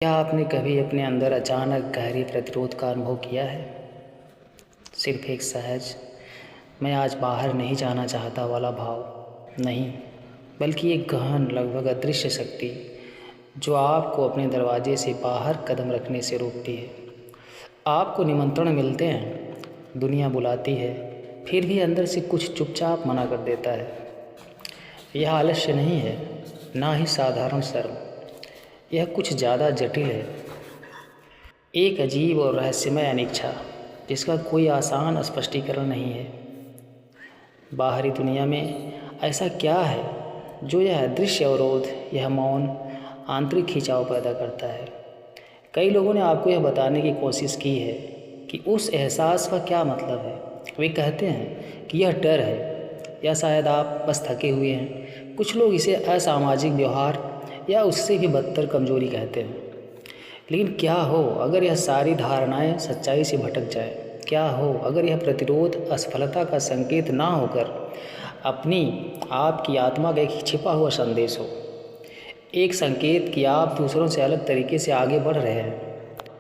क्या आपने कभी अपने अंदर अचानक गहरी प्रतिरोध का अनुभव किया है? सिर्फ एक सहज मैं आज बाहर नहीं जाना चाहता वाला भाव नहीं, बल्कि एक गहन लगभग अदृश्य शक्ति जो आपको अपने दरवाजे से बाहर कदम रखने से रोकती है। आपको निमंत्रण मिलते हैं, दुनिया बुलाती है, फिर भी अंदर से कुछ चुपचाप मना कर देता है। यह आलस्य नहीं है, ना ही साधारण शर्म, यह कुछ ज़्यादा जटिल है। एक अजीब और रहस्यमय अनिच्छा जिसका कोई आसान स्पष्टीकरण नहीं है। बाहरी दुनिया में ऐसा क्या है जो यह अदृश्य अवरोध, यह मौन आंतरिक खिंचाव पैदा करता है? कई लोगों ने आपको यह बताने की कोशिश की है कि उस एहसास का क्या मतलब है। वे कहते हैं कि यह डर है या शायद आप बस थके हुए हैं। कुछ लोग इसे असामाजिक व्यवहार या उससे भी बदतर कमजोरी कहते हैं। लेकिन क्या हो अगर यह सारी धारणाएं सच्चाई से भटक जाए? क्या हो अगर यह प्रतिरोध असफलता का संकेत ना होकर अपनी आपकी आत्मा का एक छिपा हुआ संदेश हो, एक संकेत कि आप दूसरों से अलग तरीके से आगे बढ़ रहे हैं,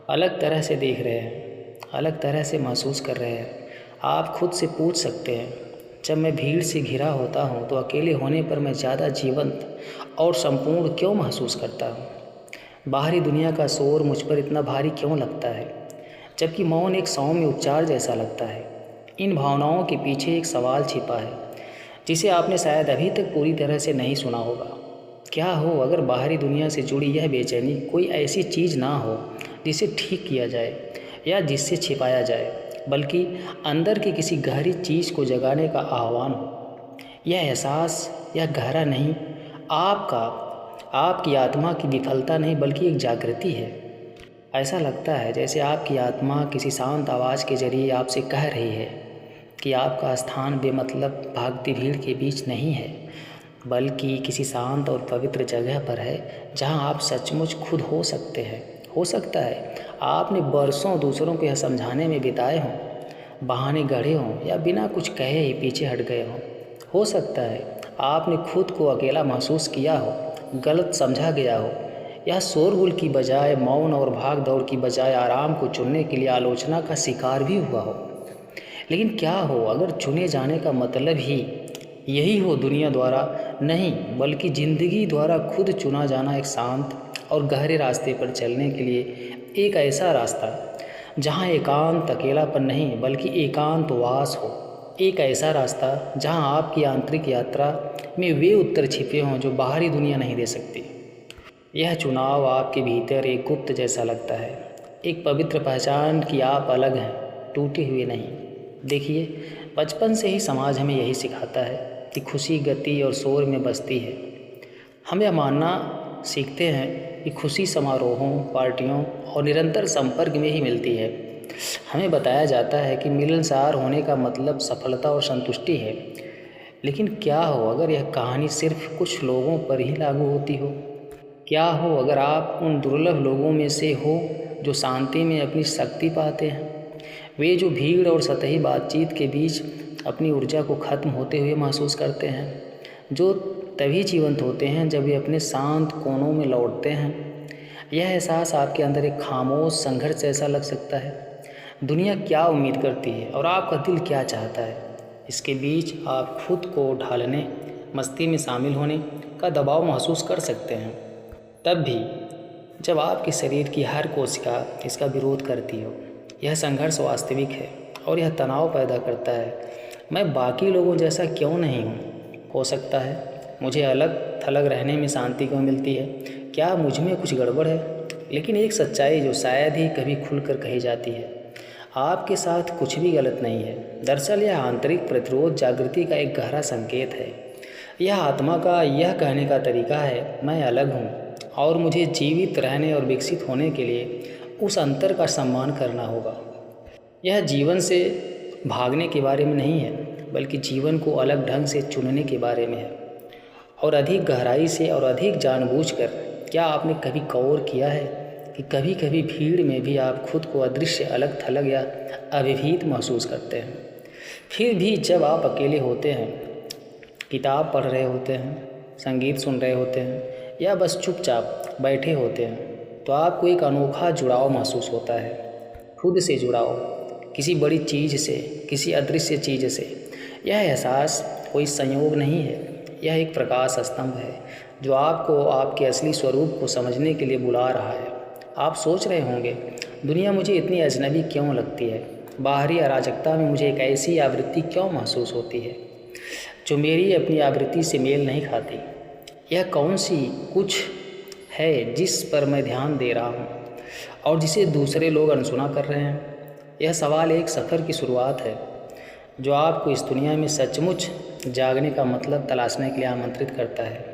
अलग तरह से देख रहे हैं, अलग तरह से महसूस कर रहे हैं। आप खुद से पूछ सकते हैं, जब मैं भीड़ से घिरा होता हूँ तो अकेले होने पर मैं ज़्यादा जीवंत और संपूर्ण क्यों महसूस करता हूँ? बाहरी दुनिया का शोर मुझ पर इतना भारी क्यों लगता है, जबकि मौन एक सौम्य उपचार जैसा लगता है? इन भावनाओं के पीछे एक सवाल छिपा है जिसे आपने शायद अभी तक पूरी तरह से नहीं सुना होगा। क्या हो अगर बाहरी दुनिया से जुड़ी यह बेचैनी कोई ऐसी चीज़ ना हो जिसे ठीक किया जाए या जिससे छिपाया जाए, बल्कि अंदर की किसी गहरी चीज़ को जगाने का आह्वान हो? यह एहसास यह गहरा नहीं, आपकी आत्मा की विफलता नहीं, बल्कि एक जागृति है। ऐसा लगता है जैसे आपकी आत्मा किसी शांत आवाज़ के जरिए आपसे कह रही है कि आपका स्थान बेमतलब भागती भीड़ के बीच नहीं है, बल्कि किसी शांत और पवित्र जगह पर है जहां आप सचमुच खुद हो सकते हैं। हो सकता है आपने बरसों दूसरों को यह समझाने में बिताए हों, बहाने गढ़े हों या बिना कुछ कहे ही पीछे हट गए हों। हो सकता है आपने खुद को अकेला महसूस किया हो, गलत समझा गया हो, या शोरगुल की बजाय मौन और भाग दौड़ की बजाय आराम को चुनने के लिए आलोचना का शिकार भी हुआ हो। लेकिन क्या हो अगर चुने जाने का मतलब ही यही हो, दुनिया द्वारा नहीं बल्कि ज़िंदगी द्वारा खुद चुना जाना, एक शांत और गहरे रास्ते पर चलने के लिए एक ऐसा रास्ता जहाँ एकांत अकेलापन नहीं बल्कि एकांत वास हो, एक ऐसा रास्ता जहाँ आपकी आंतरिक यात्रा में वे उत्तर छिपे हों जो बाहरी दुनिया नहीं दे सकती। यह चुनाव आपके भीतर एक गुप्त जैसा लगता है, एक पवित्र पहचान कि आप अलग हैं, टूटे हुए नहीं। देखिए, बचपन से ही समाज हमें यही सिखाता है कि खुशी गति और शोर में बसती है। हम यह मानना सीखते हैं कि खुशी समारोहों, पार्टियों और निरंतर संपर्क में ही मिलती है। हमें बताया जाता है कि मिलनसार होने का मतलब सफलता और संतुष्टि है। लेकिन क्या हो अगर यह कहानी सिर्फ कुछ लोगों पर ही लागू होती हो? क्या हो अगर आप उन दुर्लभ लोगों में से हो जो शांति में अपनी शक्ति पाते हैं, वे जो भीड़ और सतही बातचीत के बीच अपनी ऊर्जा को खत्म होते हुए महसूस करते हैं, जो तभी जीवंत होते हैं जब वे अपने शांत कोनों में लौटते हैं। यह एहसास आपके अंदर एक खामोश संघर्ष जैसा लग सकता है। दुनिया क्या उम्मीद करती है और आपका दिल क्या चाहता है, इसके बीच आप खुद को ढालने, मस्ती में शामिल होने का दबाव महसूस कर सकते हैं। तब भी जब आपके शरीर की हर कोशिका इसका विरोध करती हो, यह संघर्ष वास्तविक है और यह तनाव पैदा करता है। मैं बाकी लोगों जैसा क्यों नहीं हूँ? हो सकता है मुझे अलग थलग रहने में शांति क्यों मिलती है? क्या मुझ में कुछ गड़बड़ है? लेकिन एक सच्चाई जो शायद ही कभी खुलकर कही जाती है, आपके साथ कुछ भी गलत नहीं है। दरअसल यह आंतरिक प्रतिरोध जागृति का एक गहरा संकेत है। यह आत्मा का यह कहने का तरीका है, मैं अलग हूँ और मुझे जीवित रहने और विकसित होने के लिए उस अंतर का सम्मान करना होगा। यह जीवन से भागने के बारे में नहीं है, बल्कि जीवन को अलग ढंग से चुनने के बारे में है, और अधिक गहराई से और अधिक जानबूझकर। क्या आपने कभी गौर किया है कि कभी कभी भीड़ में भी आप खुद को अदृश्य, अलग थलग या अभिभूत महसूस करते हैं? फिर भी जब आप अकेले होते हैं, किताब पढ़ रहे होते हैं, संगीत सुन रहे होते हैं या बस चुपचाप बैठे होते हैं, तो आपको एक अनोखा जुड़ाव महसूस होता है, खुद से जुड़ाव, किसी बड़ी चीज़ से, किसी अदृश्य चीज़ से। यह एहसास कोई संयोग नहीं है, यह एक प्रकाश स्तंभ है जो आपको आपके असली स्वरूप को समझने के लिए बुला रहा है। आप सोच रहे होंगे, दुनिया मुझे इतनी अजनबी क्यों लगती है? बाहरी अराजकता में मुझे एक ऐसी आवृत्ति क्यों महसूस होती है जो मेरी अपनी आवृत्ति से मेल नहीं खाती? यह कौन सी कुछ है जिस पर मैं ध्यान दे रहा हूँ और जिसे दूसरे लोग अनसुना कर रहे हैं? यह सवाल एक सफ़र की शुरुआत है जो आपको इस दुनिया में सचमुच जागने का मतलब तलाशने के लिए आमंत्रित करता है,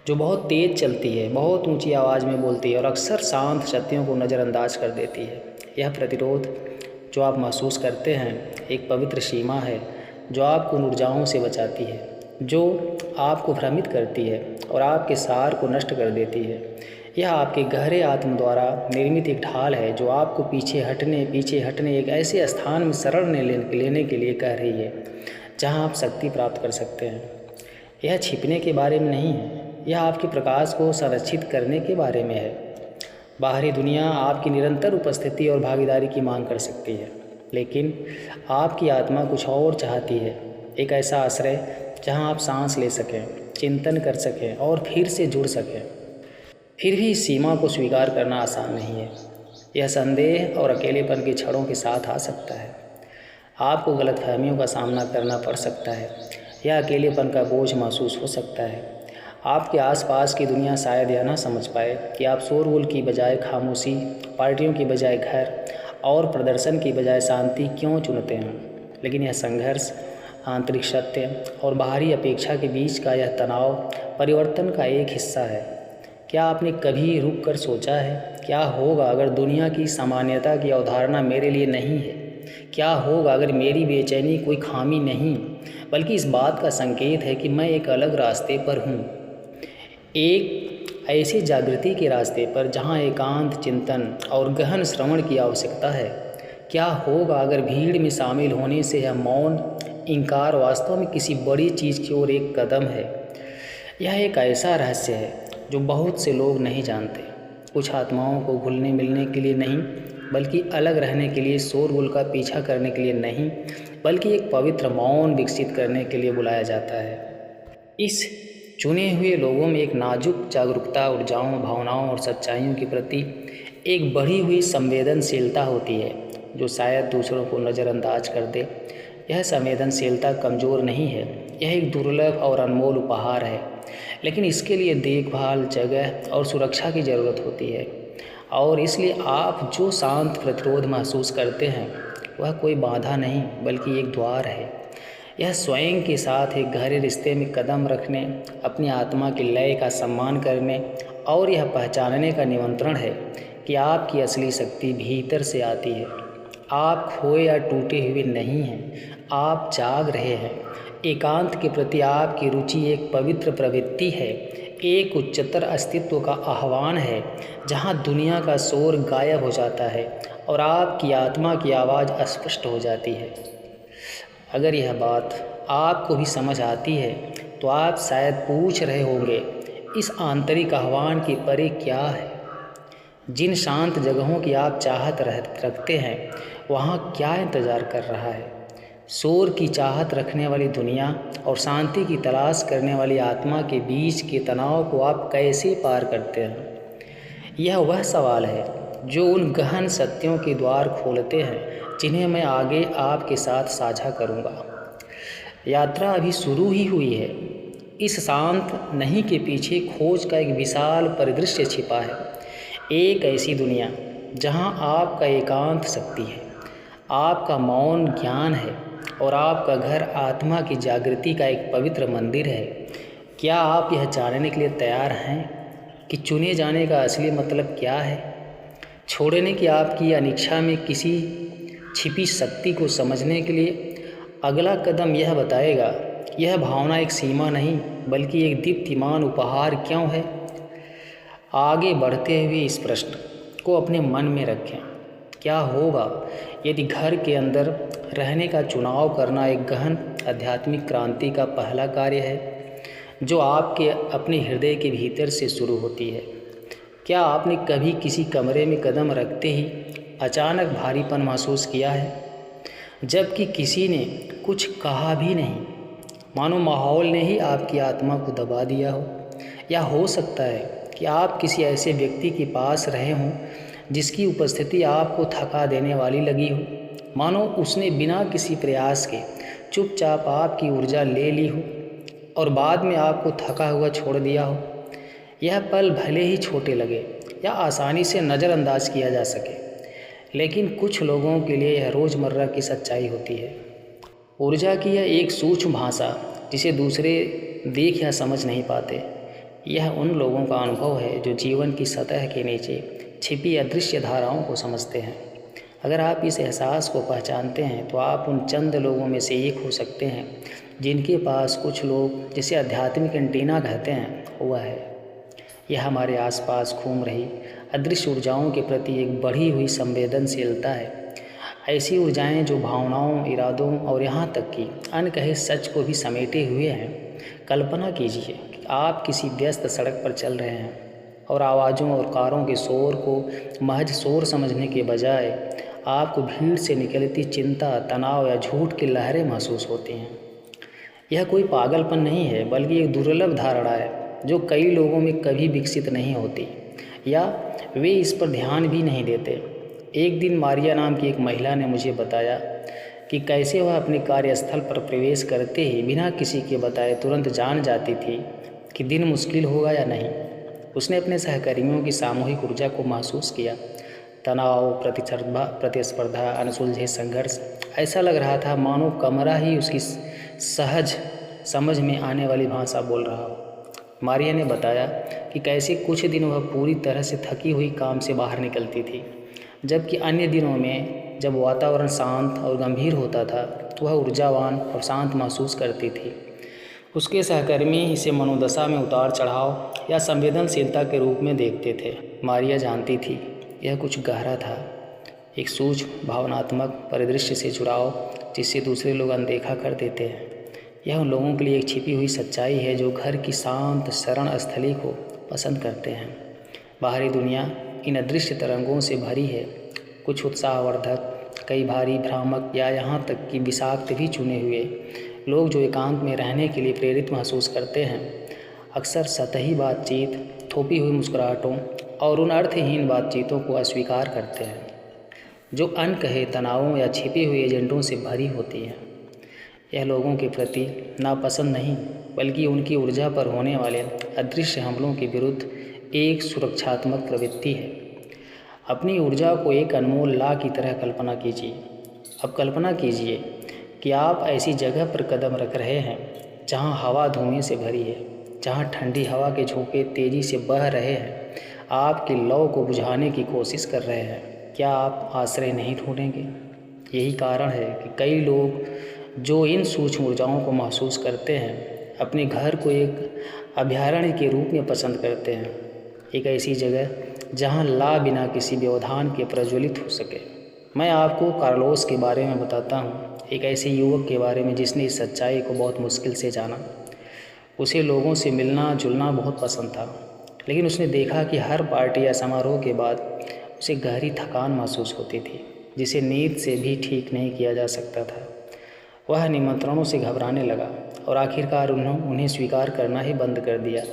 जो बहुत तेज़ चलती है, बहुत ऊंची आवाज़ में बोलती है और अक्सर शांत सत्यों को नज़रअंदाज कर देती है। यह प्रतिरोध जो आप महसूस करते हैं एक पवित्र सीमा है जो आपको उन ऊर्जाओं से बचाती है जो आपको भ्रमित करती है और आपके सार को नष्ट कर देती है। यह आपके गहरे आत्म द्वारा निर्मित एक ढाल है जो आपको पीछे हटने एक ऐसे स्थान में शरण लेने के लिए कह रही है जहां आप शक्ति प्राप्त कर सकते हैं। यह छिपने के बारे में नहीं है, यह आपके प्रकाश को संरक्षित करने के बारे में है। बाहरी दुनिया आपकी निरंतर उपस्थिति और भागीदारी की मांग कर सकती है, लेकिन आपकी आत्मा कुछ और चाहती है, एक ऐसा आश्रय जहां आप सांस ले सकें, चिंतन कर सकें और फिर से जुड़ सकें। फिर भी इस सीमा को स्वीकार करना आसान नहीं है। यह संदेह और अकेलेपन के क्षणों के साथ आ सकता है। आपको गलतफहमियों का सामना करना पड़ सकता है या अकेलेपन का बोझ महसूस हो सकता है। आपके आसपास की दुनिया शायद यह ना समझ पाए कि आप शोरगुल की बजाय खामोशी, पार्टियों की बजाय घर और प्रदर्शन की बजाय शांति क्यों चुनते हैं। लेकिन यह संघर्ष, आंतरिक सत्य और बाहरी अपेक्षा के बीच का यह तनाव परिवर्तन का एक हिस्सा है। क्या आपने कभी रुक कर सोचा है, क्या होगा अगर दुनिया की सामान्यता की अवधारणा मेरे लिए नहीं है? क्या होगा अगर मेरी बेचैनी कोई खामी नहीं बल्कि इस बात का संकेत है कि मैं एक अलग रास्ते पर हूँ, एक ऐसी जागृति के रास्ते पर जहाँ एकांत चिंतन और गहन श्रवण की आवश्यकता है? क्या होगा अगर भीड़ में शामिल होने से यह मौन इनकार वास्तव में किसी बड़ी चीज़ की ओर एक कदम है? यह एक ऐसा रहस्य है जो बहुत से लोग नहीं जानते। कुछ आत्माओं को घुलने मिलने के लिए नहीं, बल्कि अलग रहने के लिए, शोरगुल का पीछा करने के लिए नहीं, बल्कि एक पवित्र मौन विकसित करने के लिए बुलाया जाता है। इस चुने हुए लोगों में एक नाजुक जागरूकता, ऊर्जाओं, भावनाओं और सच्चाइयों के प्रति एक बढ़ी हुई संवेदनशीलता होती है जो शायद दूसरों को नज़रअंदाज कर दे। यह संवेदनशीलता कमज़ोर नहीं है, यह एक दुर्लभ और अनमोल उपहार है, लेकिन इसके लिए देखभाल, जगह और सुरक्षा की ज़रूरत होती है। और इसलिए आप जो शांत प्रतिरोध महसूस करते हैं वह कोई बाधा नहीं बल्कि एक द्वार है। यह स्वयं के साथ एक गहरे रिश्ते में कदम रखने, अपनी आत्मा के लय का सम्मान करने और यह पहचानने का निमंत्रण है कि आपकी असली शक्ति भीतर से आती है। आप खोए या टूटे हुए नहीं हैं, आप जाग रहे हैं। एकांत के प्रति आपकी रुचि एक पवित्र प्रवृत्ति है, एक उच्चतर अस्तित्व का आह्वान है जहां दुनिया का शोर गायब हो जाता है और आपकी आत्मा की आवाज़ स्पष्ट हो जाती है। अगर यह बात आपको भी समझ आती है तो आप शायद पूछ रहे होंगे, इस आंतरिक आह्वान की परे क्या है? जिन शांत जगहों की आप चाहत रखते हैं वहाँ क्या इंतज़ार कर रहा है? शोर की चाहत रखने वाली दुनिया और शांति की तलाश करने वाली आत्मा के बीच के तनाव को आप कैसे पार करते हैं? यह वह सवाल है जो उन गहन सत्यों के द्वार खोलते हैं जिन्हें मैं आगे आपके साथ साझा करूंगा। यात्रा अभी शुरू ही हुई है। इस शांत नहीं के पीछे खोज का एक विशाल परिदृश्य छिपा है, एक ऐसी दुनिया जहां आपका एकांत शक्ति है, आपका मौन ज्ञान है और आपका घर आत्मा की जागृति का एक पवित्र मंदिर है। क्या आप यह जानने के लिए तैयार हैं कि चुने जाने का असली मतलब क्या है? छोड़ने की आपकी अनिच्छा में किसी छिपी शक्ति को समझने के लिए अगला कदम यह बताएगा, यह भावना एक सीमा नहीं बल्कि एक दीप्तिमान उपहार क्यों है? आगे बढ़ते हुए इस प्रश्न को अपने मन में रखें, क्या होगा यदि घर के अंदर रहने का चुनाव करना एक गहन आध्यात्मिक क्रांति का पहला कार्य है जो आपके अपने हृदय के भीतर से शुरू होती है? क्या आपने कभी किसी कमरे में कदम रखते ही अचानक भारीपन महसूस किया है, जबकि किसी ने कुछ कहा भी नहीं? मानो माहौल ने ही आपकी आत्मा को दबा दिया हो। या हो सकता है कि आप किसी ऐसे व्यक्ति के पास रहे हों जिसकी उपस्थिति आपको थका देने वाली लगी हो, मानो उसने बिना किसी प्रयास के चुपचाप आपकी ऊर्जा ले ली हो और बाद में आपको थका हुआ छोड़ दिया हो। यह पल भले ही छोटे लगे या आसानी से नज़रअंदाज किया जा सके, लेकिन कुछ लोगों के लिए यह रोज़मर्रा की सच्चाई होती है। ऊर्जा की यह एक सूक्ष्म भाषा जिसे दूसरे देख या समझ नहीं पाते। यह उन लोगों का अनुभव है जो जीवन की सतह के नीचे छिपी अदृश्य धाराओं को समझते हैं। अगर आप इस एहसास को पहचानते हैं तो आप उन चंद लोगों में से एक हो सकते हैं जिनके पास कुछ लोग जिसे आध्यात्मिक एंटीना कहते हैं हुआ है। यह हमारे आसपास घूम रही अदृश्य ऊर्जाओं के प्रति एक बढ़ी हुई संवेदनशीलता है। ऐसी ऊर्जाएं जो भावनाओं, इरादों और यहाँ तक कि अनकहे सच को भी समेटे हुए हैं। कल्पना कीजिए कि आप किसी व्यस्त सड़क पर चल रहे हैं और आवाज़ों और कारों के शोर को महज शोर समझने के बजाय आपको भीड़ से निकलती चिंता, तनाव या झूठ की लहरें महसूस होती हैं। यह कोई पागलपन नहीं है, बल्कि एक दुर्लभ धारणा है जो कई लोगों में कभी विकसित नहीं होती या वे इस पर ध्यान भी नहीं देते। एक दिन मारिया नाम की एक महिला ने मुझे बताया कि कैसे वह अपने कार्यस्थल पर प्रवेश करते ही बिना किसी के बताए तुरंत जान जाती थी कि दिन मुश्किल होगा या नहीं। उसने अपने सहकर्मियों की सामूहिक ऊर्जा को महसूस किया। तनाव, प्रतिस्पर्धा, अनसुलझे संघर्ष। ऐसा लग रहा था मानो कमरा ही उसकी सहज समझ में आने वाली भाषा बोल रहा हो। मारिया ने बताया कि कैसे कुछ दिन वह पूरी तरह से थकी हुई काम से बाहर निकलती थी, जबकि अन्य दिनों में जब वातावरण शांत और गंभीर होता था तो वह ऊर्जावान और शांत महसूस करती थी। उसके सहकर्मी इसे मनोदशा में उतार चढ़ाव या संवेदनशीलता के रूप में देखते थे। मारिया जानती थी यह कुछ गहरा था, एक सूक्ष्म भावनात्मक परिदृश्य से जुड़ाव जिससे दूसरे लोग अनदेखा कर देते हैं। यह उन लोगों के लिए एक छिपी हुई सच्चाई है जो घर की शांत शरण स्थली को पसंद करते हैं। बाहरी दुनिया इन अदृश्य तरंगों से भरी है, कुछ उत्साहवर्धक, कई भारी, भ्रामक या यहाँ तक कि विषाक्त भी चुने हुए। लोग जो एकांत में रहने के लिए प्रेरित महसूस करते हैं, अक्सर सतही बातचीत, थोपी हुई मुस्कुराहटों और उन अर्थहीन बातचीतों को अस्वीकार करते हैं जो अनकहे तनावों या छिपे हुए एजेंडों से भरी होती हैं। यह लोगों के प्रति नापसंद नहीं, बल्कि उनकी ऊर्जा पर होने वाले अदृश्य हमलों के विरुद्ध एक सुरक्षात्मक प्रवृत्ति है। अपनी ऊर्जा को एक अनमोल ला की तरह कल्पना कीजिए। अब कल्पना कीजिए कि आप ऐसी जगह पर कदम रख रहे हैं जहां हवा धुएं से भरी है, जहां ठंडी हवा के झोंके तेज़ी से बह रहे हैं, आपकी लौ को बुझाने की कोशिश कर रहे हैं। क्या आप आश्रय नहीं ढूंढेंगे? यही कारण है कि कई लोग जो इन सूक्ष्म ऊर्जाओं को महसूस करते हैं अपने घर को एक अभयारण्य के रूप में पसंद करते हैं, एक ऐसी जगह जहां ला बिना किसी व्यवधान के प्रज्वलित हो सके। मैं आपको कार्लोस के बारे में बताता हूं, एक ऐसे युवक के बारे में जिसने इस सच्चाई को बहुत मुश्किल से जाना। उसे लोगों से मिलना जुलना बहुत पसंद था, लेकिन उसने देखा कि हर पार्टी या समारोह के बाद उसे गहरी थकान महसूस होती थी जिसे नींद से भी ठीक नहीं किया जा सकता था। वह निमंत्रणों से घबराने लगा और आखिरकार उन्हें स्वीकार करना ही बंद कर दिया।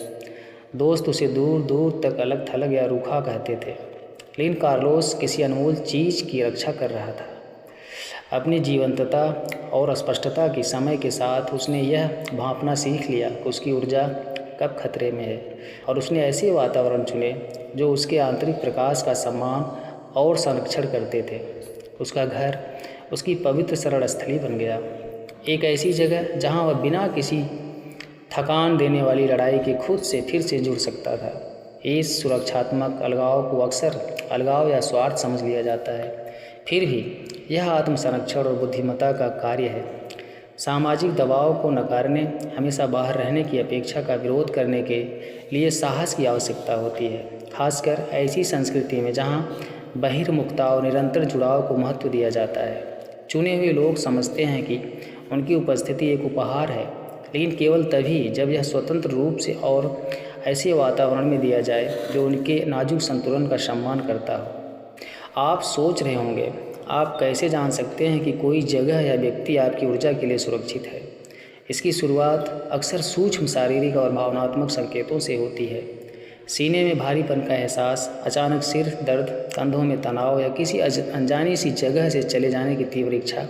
दोस्त उसे दूर दूर तक अलग थलग या रूखा कहते थे, लेकिन कार्लोस किसी अनमोल चीज़ की रक्षा कर रहा था, अपनी जीवंतता और स्पष्टता की। समय के साथ उसने यह भांपना सीख लिया कि उसकी ऊर्जा कब खतरे में है, और उसने ऐसे वातावरण चुने जो उसके आंतरिक प्रकाश का सम्मान और संरक्षण करते थे। उसका घर उसकी पवित्र शरण स्थली बन गया, एक ऐसी जगह जहां वह बिना किसी थकान देने वाली लड़ाई के खुद से फिर से जुड़ सकता था। इस सुरक्षात्मक अलगाव को अक्सर अलगाव या स्वार्थ समझ लिया जाता है, फिर भी यह आत्मसंरक्षण और बुद्धिमत्ता का कार्य है। सामाजिक दबाव को नकारने, हमेशा बाहर रहने की अपेक्षा का विरोध करने के लिए साहस की आवश्यकता होती है, खासकर ऐसी संस्कृति में जहां बहिर्मुखता और निरंतर जुड़ाव को महत्व दिया जाता है। चुने हुए लोग समझते हैं कि उनकी उपस्थिति एक उपहार है, लेकिन केवल तभी जब यह स्वतंत्र रूप से और ऐसे वातावरण में दिया जाए जो उनके नाजुक संतुलन का सम्मान करता हो। आप सोच रहे होंगे, आप कैसे जान सकते हैं कि कोई जगह या व्यक्ति आपकी ऊर्जा के लिए सुरक्षित है? इसकी शुरुआत अक्सर सूक्ष्म शारीरिक और भावनात्मक संकेतों से होती है। सीने में भारीपन का एहसास, अचानक सिर दर्द, कंधों में तनाव या किसी अनजानी सी जगह से चले जाने की तीव्र इच्छा,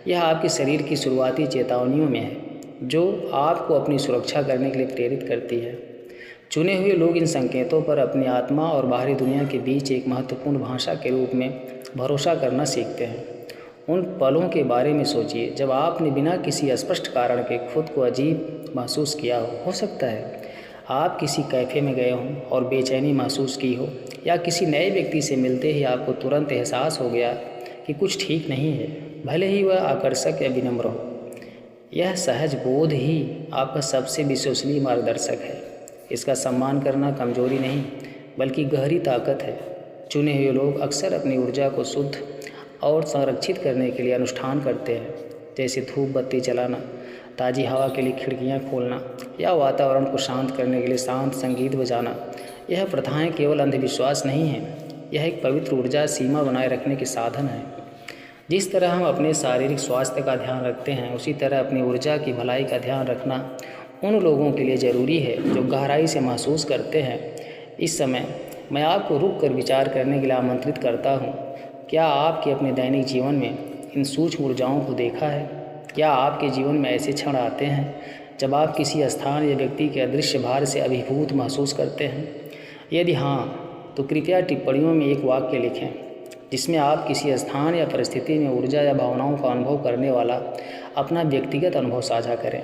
यह आपके शरीर की शुरुआती चेतावनियों में है जो आपको अपनी सुरक्षा करने के लिए प्रेरित करती है। चुने हुए लोग इन संकेतों पर अपनी आत्मा और बाहरी दुनिया के बीच एक महत्वपूर्ण भाषा के रूप में भरोसा करना सीखते हैं। उन पलों के बारे में सोचिए जब आपने बिना किसी स्पष्ट कारण के खुद को अजीब महसूस किया हो सकता है आप किसी कैफ़े में गए हों और बेचैनी महसूस की हो, या किसी नए व्यक्ति से मिलते ही आपको तुरंत एहसास हो गया कि कुछ ठीक नहीं है, भले ही वह आकर्षक या विनम्र हो। यह सहज बोध ही आपका सबसे विश्वसनीय मार्गदर्शक है। इसका सम्मान करना कमजोरी नहीं बल्कि गहरी ताकत है। चुने हुए लोग अक्सर अपनी ऊर्जा को शुद्ध और संरक्षित करने के लिए अनुष्ठान करते हैं, जैसे धूप बत्ती जलाना, ताज़ी हवा के लिए खिड़कियां खोलना या वातावरण को शांत करने के लिए शांत संगीत बजाना। यह प्रथाएं केवल अंधविश्वास नहीं हैं, यह एक पवित्र ऊर्जा सीमा बनाए रखने के साधन है। जिस तरह हम अपने शारीरिक स्वास्थ्य का ध्यान रखते हैं, उसी तरह अपनी ऊर्जा की भलाई का ध्यान रखना उन लोगों के लिए ज़रूरी है जो गहराई से महसूस करते हैं। इस समय मैं आपको रुक कर विचार करने के लिए आमंत्रित करता हूँ। क्या आपके अपने दैनिक जीवन में इन सूक्ष्म ऊर्जाओं को देखा है? क्या आपके जीवन में ऐसे क्षण आते हैं जब आप किसी स्थान या व्यक्ति के अदृश्य भार से अभिभूत महसूस करते हैं? यदि हाँ, तो कृपया टिप्पणियों में एक वाक्य लिखें जिसमें आप किसी स्थान या परिस्थिति में ऊर्जा या भावनाओं का अनुभव करने वाला अपना व्यक्तिगत अनुभव साझा करें,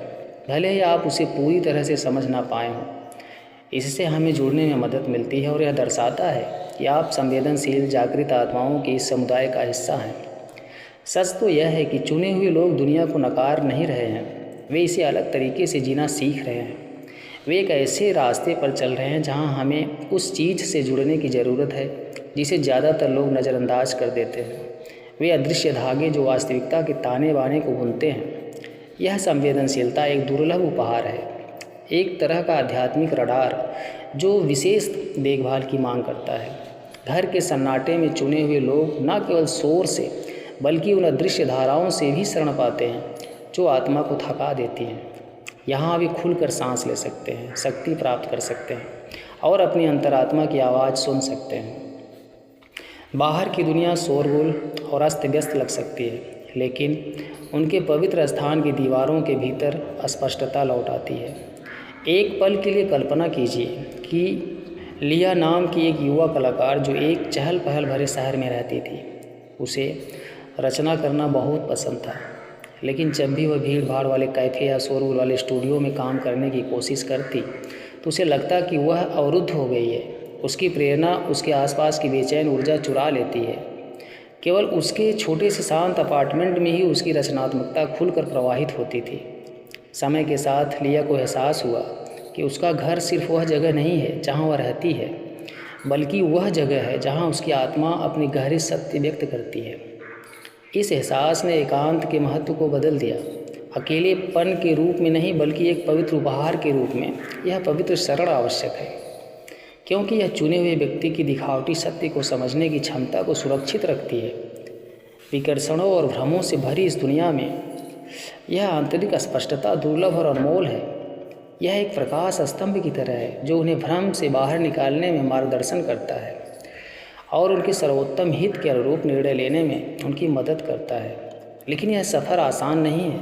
भले ही आप उसे पूरी तरह से समझ ना पाए हों। इससे हमें जुड़ने में मदद मिलती है और यह दर्शाता है कि आप संवेदनशील जागृत आत्माओं के इस समुदाय का हिस्सा हैं। सच तो यह है कि चुने हुए लोग दुनिया को नकार नहीं रहे हैं, वे इसे अलग तरीके से जीना सीख रहे हैं। वे एक ऐसे रास्ते पर चल रहे हैं जहां हमें उस चीज़ से जुड़ने की ज़रूरत है जिसे ज़्यादातर लोग नज़रअंदाज कर देते हैं। वे अदृश्य धागे जो वास्तविकता के ताने बाने को बुनते हैं। यह संवेदनशीलता एक दुर्लभ उपहार है, एक तरह का आध्यात्मिक रडार जो विशेष देखभाल की मांग करता है। घर के सन्नाटे में चुने हुए लोग न केवल शोर से बल्कि उन अदृश्य धाराओं से भी शरण पाते हैं जो आत्मा को थका देती हैं। यहाँ वे खुलकर सांस ले सकते हैं, शक्ति प्राप्त कर सकते हैं और अपनी अंतरात्मा की आवाज़ सुन सकते हैं। बाहर की दुनिया शोरगुल और अस्त व्यस्त लग सकती है, लेकिन उनके पवित्र स्थान की दीवारों के भीतर स्पष्टता लौट आती है। एक पल के लिए कल्पना कीजिए कि लिया नाम की एक युवा कलाकार जो एक चहल पहल भरे शहर में रहती थी। उसे रचना करना बहुत पसंद था, लेकिन जब भी वह भीड़ भाड़ वाले कैफ़े या शोरगुल वाले स्टूडियो में काम करने की कोशिश करती तो उसे लगता कि वह अवरुद्ध हो गई है। उसकी प्रेरणा उसके आसपास की बेचैन ऊर्जा चुरा लेती है। केवल उसके छोटे से शांत अपार्टमेंट में ही उसकी रचनात्मकता खुलकर प्रवाहित होती थी। समय के साथ लिया को एहसास हुआ कि उसका घर सिर्फ वह जगह नहीं है जहाँ वह रहती है, बल्कि वह जगह है जहाँ उसकी आत्मा अपनी गहरी सत्य व्यक्त करती है। इस एहसास ने एकांत के महत्व को बदल दिया। अकेलेपन के रूप में नहीं बल्कि एक पवित्र उपहार के रूप में यह पवित्र शरण आवश्यक है, क्योंकि यह चुने हुए व्यक्ति की दिखावटी सत्य को समझने की क्षमता को सुरक्षित रखती है। विकर्षणों और भ्रमों से भरी इस दुनिया में यह आंतरिक स्पष्टता दुर्लभ और अनमोल है। यह एक प्रकाश स्तंभ की तरह है जो उन्हें भ्रम से बाहर निकालने में मार्गदर्शन करता है और उनके सर्वोत्तम हित के अनुरूप निर्णय लेने में उनकी मदद करता है। लेकिन यह सफ़र आसान नहीं है।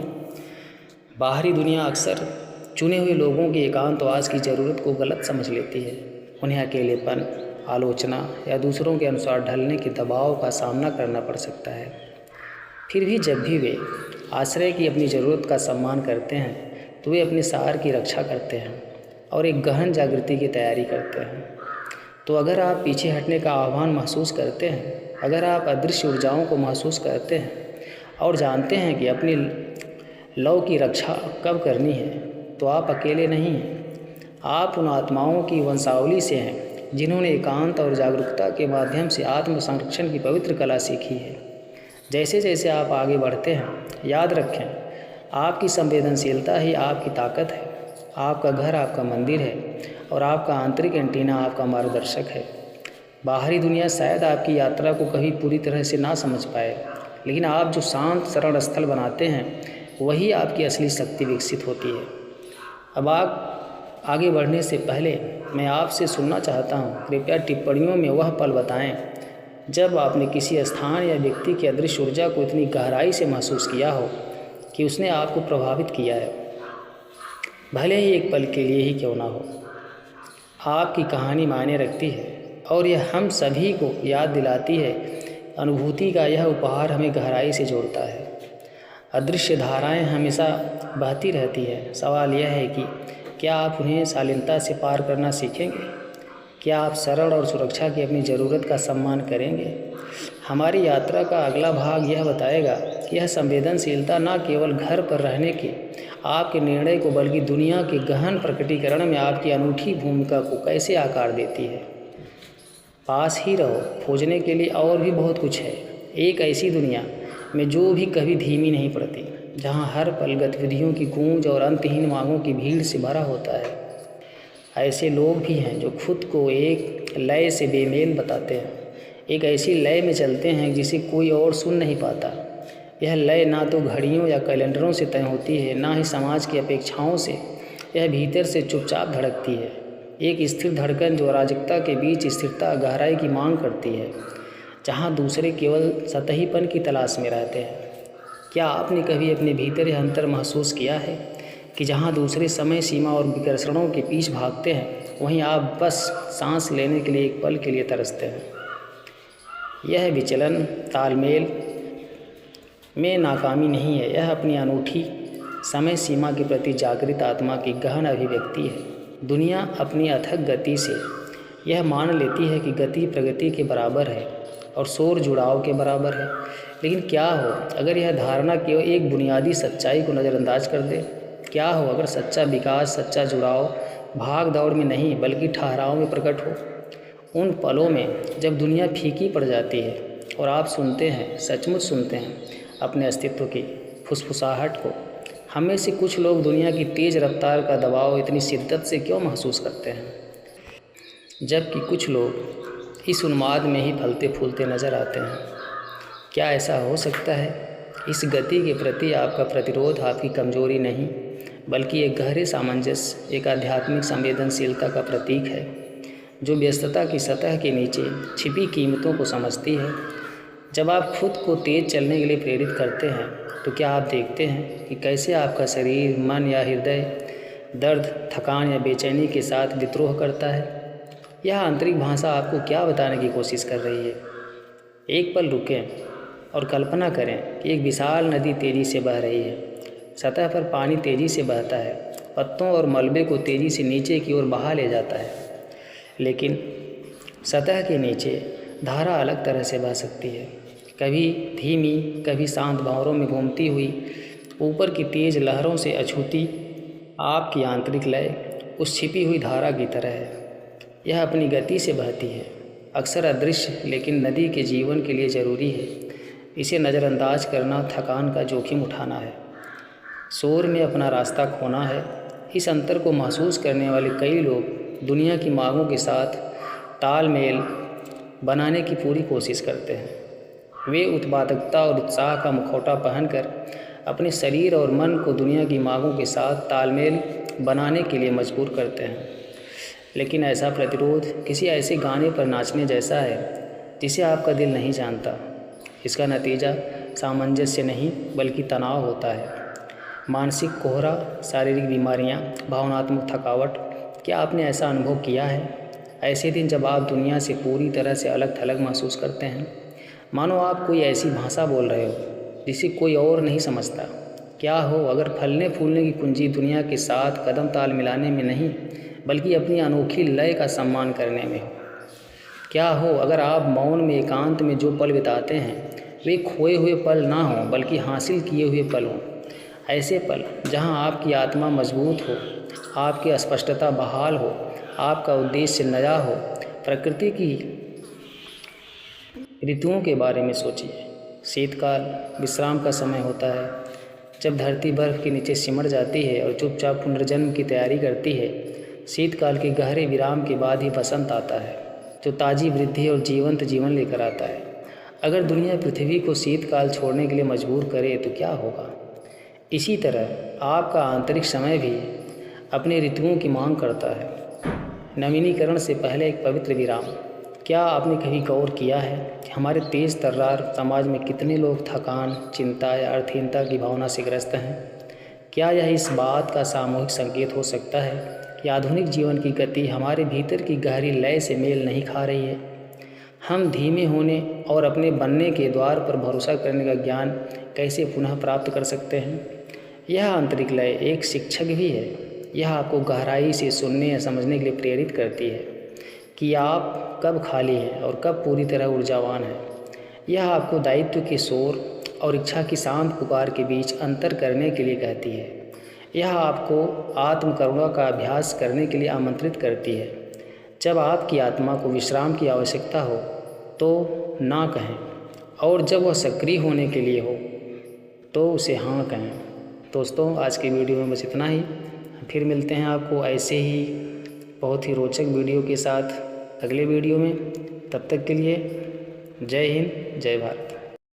बाहरी दुनिया अक्सर चुने हुए लोगों की एकांतवास की ज़रूरत को गलत समझ लेती है। उन्हें अकेलेपन, आलोचना या दूसरों के अनुसार ढलने के दबाव का सामना करना पड़ सकता है। फिर भी जब भी वे आश्रय की अपनी ज़रूरत का सम्मान करते हैं तो वे अपने सार की रक्षा करते हैं और एक गहन जागृति की तैयारी करते हैं। तो अगर आप पीछे हटने का आह्वान महसूस करते हैं, अगर आप अदृश्य ऊर्जाओं को महसूस करते हैं और जानते हैं कि अपनी लौ की रक्षा कब करनी है, तो आप अकेले नहीं हैं। आप उन आत्माओं की वंशावली से हैं जिन्होंने एकांत और जागरूकता के माध्यम से आत्म संरक्षण की पवित्र कला सीखी है। जैसे जैसे आप आगे बढ़ते हैं, याद रखें, आपकी संवेदनशीलता ही आपकी ताकत है। आपका घर आपका मंदिर है और आपका आंतरिक एंटीना आपका मार्गदर्शक है। बाहरी दुनिया शायद आपकी यात्रा को कभी पूरी तरह से ना समझ पाए, लेकिन आप जो शांत शरण स्थल बनाते हैं वही आपकी असली शक्ति विकसित होती है। अब आप आगे बढ़ने से पहले मैं आपसे सुनना चाहता हूँ, कृपया टिप्पणियों में वह पल बताएं जब आपने किसी स्थान या व्यक्ति की अदृश्य ऊर्जा को इतनी गहराई से महसूस किया हो कि उसने आपको प्रभावित किया है, भले ही एक पल के लिए ही क्यों ना हो। आपकी कहानी मायने रखती है और यह हम सभी को याद दिलाती है अनुभूति का यह उपहार हमें गहराई से जोड़ता है। अदृश्य धाराएं हमेशा बहती रहती है। सवाल यह है कि क्या आप उन्हें शालीनता से पार करना सीखेंगे? क्या आप सरल और सुरक्षा की अपनी ज़रूरत का सम्मान करेंगे? हमारी यात्रा का अगला भाग यह बताएगा कि यह संवेदनशीलता न केवल घर पर रहने के आपके निर्णय को बल्कि दुनिया के गहन प्रकटीकरण में आपकी अनूठी भूमिका को कैसे आकार देती है। पास ही रहो, खोजने के लिए और भी बहुत कुछ है। एक ऐसी दुनिया में जो भी कभी धीमी नहीं पड़ती, जहाँ हर पल गतिविधियों की गूंज और अंतहीन मांगों की भीड़ से भरा होता है। ऐसे लोग भी हैं जो खुद को एक लय से बेमेल बताते हैं, एक ऐसी लय में चलते हैं जिसे कोई और सुन नहीं पाता। यह लय ना तो घड़ियों या कैलेंडरों से तय होती है, ना ही समाज की अपेक्षाओं से। यह भीतर से चुपचाप धड़कती है, एक स्थिर धड़कन जो अराजकता के बीच स्थिरता गहराई की मांग करती है, जहाँ दूसरे केवल सतहीपन की तलाश में रहते हैं। क्या आपने कभी अपने भीतर यह अंतर महसूस किया है कि जहाँ दूसरे समय सीमा और विकर्षणों के पीछे भागते हैं, वहीं आप बस सांस लेने के लिए एक पल के लिए तरसते हैं? यह विचलन तालमेल में नाकामी नहीं है, यह अपनी अनूठी समय सीमा के प्रति जागृत आत्मा की गहन अभिव्यक्ति है। दुनिया अपनी अथक गति से यह मान लेती है कि गति प्रगति के बराबर है और शोर जुड़ाव के बराबर है, लेकिन क्या हो अगर यह धारणा केवल एक बुनियादी सच्चाई को नज़रअंदाज कर दे? क्या हो अगर सच्चा विकास, सच्चा जुड़ाव भाग दौड़ में नहीं बल्कि ठहराव में प्रकट हो? उन पलों में जब दुनिया फीकी पड़ जाती है और आप सुनते हैं, सचमुच सुनते हैं अपने अस्तित्व की फुसफुसाहट को। हम में से कुछ लोग दुनिया की तेज़ रफ्तार का दबाव इतनी शिद्दत से क्यों महसूस करते हैं, जबकि कुछ लोग इस उन्माद में ही फलते फूलते नज़र आते हैं? क्या ऐसा हो सकता है? इस गति के प्रति आपका प्रतिरोध आपकी कमजोरी नहीं बल्कि एक गहरे सामंजस्य, एक आध्यात्मिक संवेदनशीलता का प्रतीक है जो व्यस्तता की सतह के नीचे छिपी कीमतों को समझती है। जब आप खुद को तेज चलने के लिए प्रेरित करते हैं तो क्या आप देखते हैं कि कैसे आपका शरीर, मन या हृदय दर्द, थकान या बेचैनी के साथ विद्रोह करता है? यह आंतरिक भाषा आपको क्या बताने की कोशिश कर रही है? एक पल रुकें और कल्पना करें कि एक विशाल नदी तेज़ी से बह रही है। सतह पर पानी तेज़ी से बहता है, पत्तों और मलबे को तेज़ी से नीचे की ओर बहा ले जाता है, लेकिन सतह के नीचे धारा अलग तरह से बह सकती है, कभी धीमी, कभी शांत भंवरों में घूमती हुई, ऊपर की तेज़ लहरों से अछूती। आपकी आंतरिक लय उस छिपी हुई धारा की तरह है, यह अपनी गति से बहती है, अक्सर अदृश्य, लेकिन नदी के जीवन के लिए ज़रूरी है। इसे नज़रअंदाज करना थकान का जोखिम उठाना है, शोर में अपना रास्ता खोना है। इस अंतर को महसूस करने वाले कई लोग दुनिया की मांगों के साथ तालमेल बनाने की पूरी कोशिश करते हैं। वे उत्पादकता और उत्साह का मुखौटा पहनकर अपने शरीर और मन को दुनिया की मांगों के साथ तालमेल बनाने के लिए मजबूर करते हैं, लेकिन ऐसा प्रतिरोध किसी ऐसे गाने पर नाचने जैसा है जिसे आपका दिल नहीं जानता। इसका नतीजा सामंजस्य नहीं बल्कि तनाव होता है, मानसिक कोहरा, शारीरिक बीमारियां, भावनात्मक थकावट। क्या आपने ऐसा अनुभव किया है? ऐसे दिन जब आप दुनिया से पूरी तरह से अलग थलग महसूस करते हैं, मानो आप कोई ऐसी भाषा बोल रहे हो जिसे कोई और नहीं समझता। क्या हो अगर फलने फूलने की कुंजी दुनिया के साथ कदम ताल मिलाने में नहीं बल्कि अपनी अनोखी लय का सम्मान करने में हो? क्या हो अगर आप मौन में, एकांत में जो पल बिताते हैं वे खोए हुए पल ना हों बल्कि हासिल किए हुए पल हों? ऐसे पल जहां आपकी आत्मा मजबूत हो, आपकी अस्पष्टता बहाल हो, आपका उद्देश्य नया हो। प्रकृति की ऋतुओं के बारे में सोचिए। शीतकाल विश्राम का समय होता है, जब धरती बर्फ़ के नीचे सिमट जाती है और चुपचाप पुनर्जन्म की तैयारी करती है, शीतकाल के गहरे विराम के बाद ही बसंत आता है, जो ताज़ी वृद्धि और जीवंत जीवन लेकर आता है। अगर दुनिया पृथ्वी को शीतकाल छोड़ने के लिए मजबूर करे तो क्या होगा? इसी तरह आपका आंतरिक समय भी अपने ऋतुओं की मांग करता है। नवीनीकरण से पहले एक पवित्र विराम। क्या आपने कभी गौर किया है कि हमारे तेज़ तर्रार समाज में कितने लोग थकान, चिंता या अर्थहीनता की भावना से ग्रस्त हैं? क्या यह इस बात का सामूहिक संकेत हो सकता है कि आधुनिक जीवन की गति हमारे भीतर की गहरी लय से मेल नहीं खा रही है? हम धीमे होने और अपने बनने के द्वार पर भरोसा करने का ज्ञान कैसे पुनः प्राप्त कर सकते हैं? यह आंतरिक लय एक शिक्षक भी है। यह आपको गहराई से सुनने या समझने के लिए प्रेरित करती है कि आप कब खाली हैं और कब पूरी तरह ऊर्जावान हैं। यह आपको दायित्व के शोर और इच्छा की शांत पुकार के बीच अंतर करने के लिए कहती है। यह आपको आत्मकरुणा का अभ्यास करने के लिए आमंत्रित करती है। जब आपकी आत्मा को विश्राम की आवश्यकता हो तो ना कहें, और जब वह सक्रिय होने के लिए हो तो उसे हाँ कहें। दोस्तों, आज की वीडियो में बस इतना ही। फिर मिलते हैं आपको ऐसे ही बहुत ही रोचक वीडियो के साथ अगले वीडियो में। तब तक के लिए जय हिंद, जय भारत।